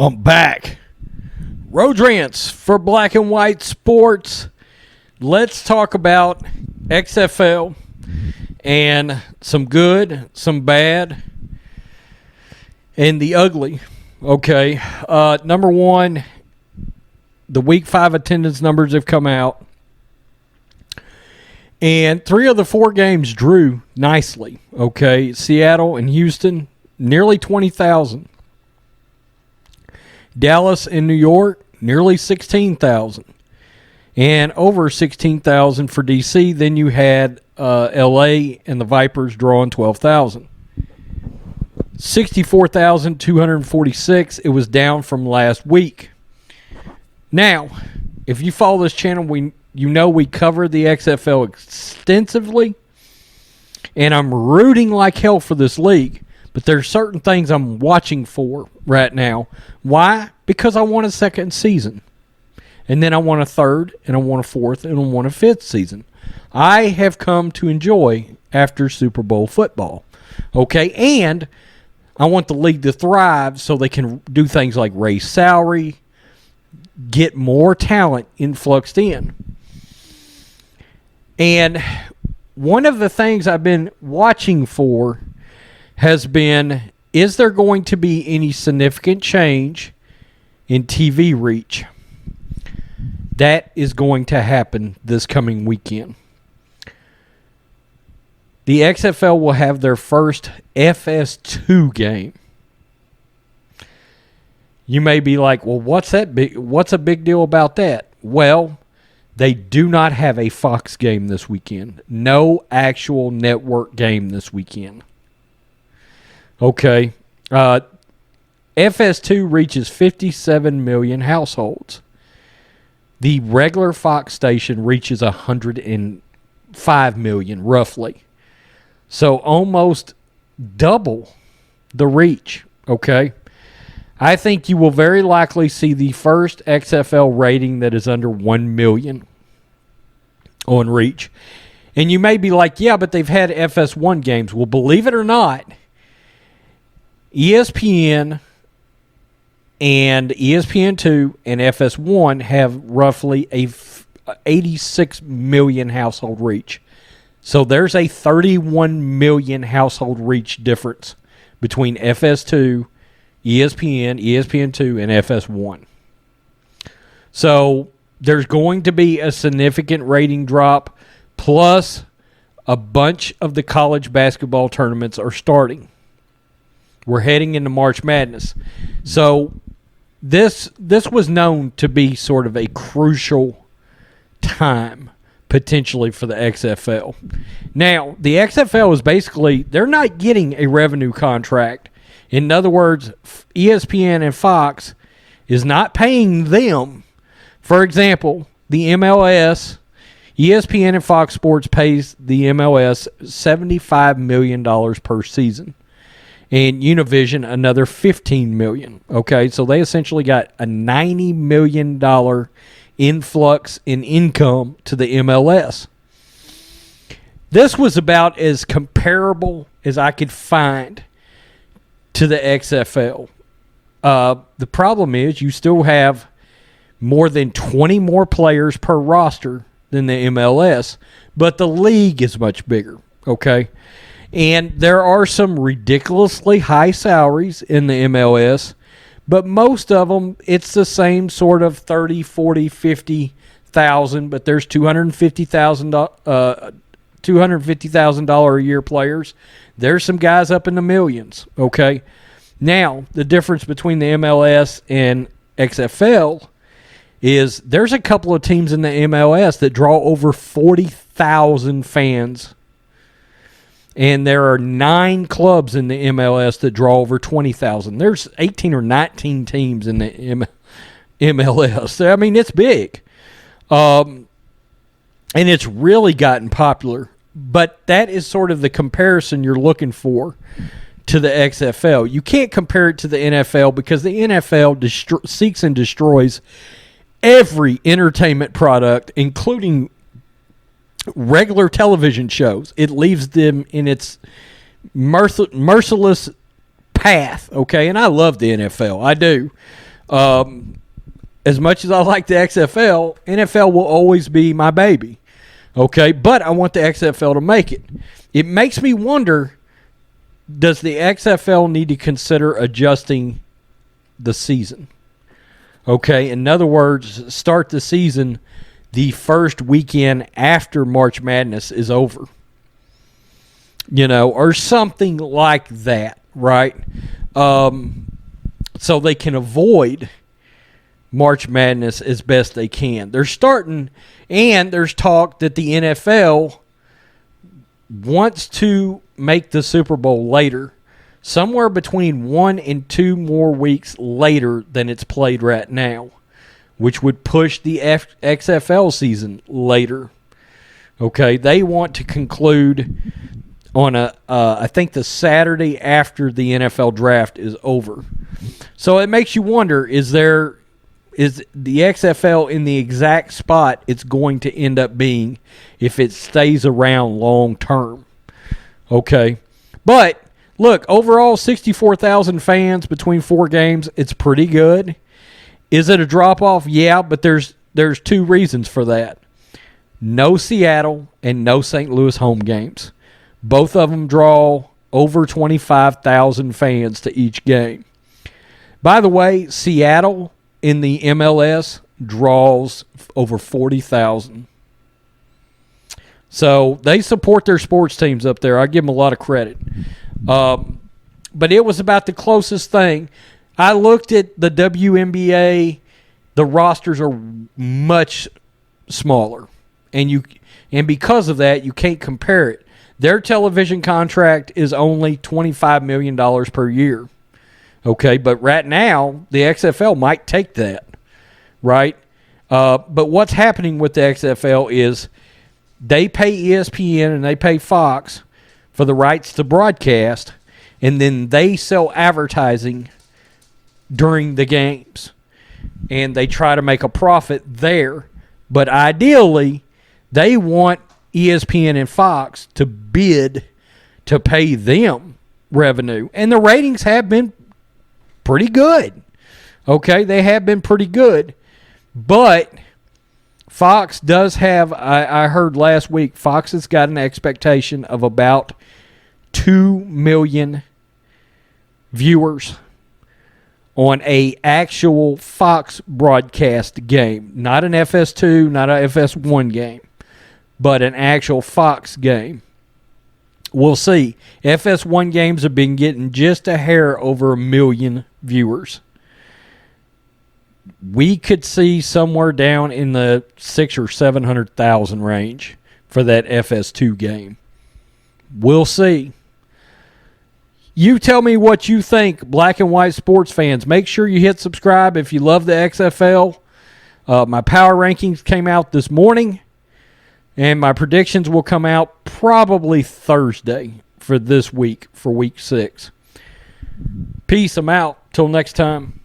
I'm back. Road Rants for Black and White Sports. Let's talk about XFL and some good, some bad, and the ugly. Okay. Number one, the Week 5 attendance numbers have come out. And 3 of the 4 games drew nicely. Okay. Seattle and Houston, nearly 20,000. Dallas and New York, nearly 16,000. And over 16,000 for D.C. Then you had L.A. and the Vipers drawing 12,000. 64,246. It was down from last week. Now, if you follow this channel, we cover the XFL extensively. And I'm rooting like hell for this league. But there's certain things I'm watching for right now. Why? Because I want a second season. And then I want a third, and I want a fourth, and I want a fifth season. I have come to enjoy after Super Bowl football. Okay? And I want the league to thrive so they can do things like raise salary, get more talent influxed in. And one of the things I've been watching for has been, is there going to be any significant change in TV reach? That is going to happen this coming weekend. The XFL will have their first FS2 game. You may be like, well, what's a big deal about that? Well, they do not have a Fox game this weekend. No actual network game this weekend. Okay. FS2 reaches 57 million households. The regular Fox station reaches 105 million, roughly. So almost double the reach, okay? I think you will very likely see the first XFL rating that is under 1 million on reach. And you may be like, yeah, but they've had FS1 games. Well, believe it or not, ESPN and ESPN2 and FS1 have roughly a 86 million household reach. So there's a 31 million household reach difference between FS2, ESPN, ESPN2, and FS1. So there's going to be a significant rating drop, plus a bunch of the college basketball tournaments are starting. We're heading into March Madness. So this was known to be sort of a crucial time potentially for the XFL. Now, the XFL is basically, they're not getting a revenue contract. In other words, ESPN and Fox is not paying them. For example, the MLS, ESPN and Fox Sports pays the MLS $75 million per season. And Univision, another $15 million. Okay, so they essentially got a $90 million influx in income to the MLS. This was about as comparable as I could find to the XFL. The problem is you still have more than 20 more players per roster than the MLS, but the league is much bigger, okay? And there are some ridiculously high salaries in the MLS, but most of them, it's the same sort of 30, 40, 50,000, but there's $250,000 a year players. There's some guys up in the millions, okay? Now, the difference between the MLS and XFL is there's a couple of teams in the MLS that draw over 40,000 fans. And there are 9 clubs in the MLS that draw over 20,000. There's 18 or 19 teams in the MLS. I mean, it's big. And it's really gotten popular. But that is sort of the comparison you're looking for to the XFL. You can't compare it to the NFL because the NFL seeks and destroys every entertainment product, including regular television shows. It leaves them in its merciless path, okay? And I love the NFL. I do. As much as I like the XFL, NFL will always be my baby. Okay, but I want the XFL to make it. It makes me wonder, does the XFL need to consider adjusting the season? Okay, in other words, start the season the first weekend after March Madness is over. Or something like that, right? So they can avoid March Madness as best they can. They're starting, and there's talk that the NFL wants to make the Super Bowl later, somewhere between 1 and 2 more weeks later than it's played right now, which would push the XFL season later. Okay, they want to conclude on I think the Saturday after the NFL draft is over. So it makes you wonder, is the XFL in the exact spot it's going to end up being if it stays around long term? Okay. But, look, overall, 64,000 fans between 4 games. It's pretty good. Is it a drop-off? Yeah, but there's 2 reasons for that. No Seattle and no St. Louis home games. Both of them draw over 25,000 fans to each game. By the way, Seattle in the MLS draws over 40,000. So they support their sports teams up there. I give them a lot of credit. But it was about the closest thing. I looked at the WNBA. The rosters are much smaller. And because of that, you can't compare it. Their television contract is only $25 million per year. Okay, but right now, the XFL might take that, right? But what's happening with the XFL is they pay ESPN and they pay Fox for the rights to broadcast, and then they sell advertising during the games. And they try to make a profit there. But ideally, they want ESPN and Fox to bid to pay them revenue. And the ratings have been pretty good. Okay, they have been pretty good. But Fox does have, I heard last week, Fox has got an expectation of about 2 million viewers on a actual Fox broadcast game. Not an FS2, not an FS1 game, but an actual Fox game. We'll see. FS1 games have been getting just a hair over 1 million viewers. We could see somewhere down in the 600,000 or 700,000 range for that FS2 game. We'll see. You tell me what you think, black and white sports fans. Make sure you hit subscribe if you love the XFL. My power rankings came out this morning, and my predictions will come out probably Thursday for this week, for week 6. Peace. I'm out. Till next time.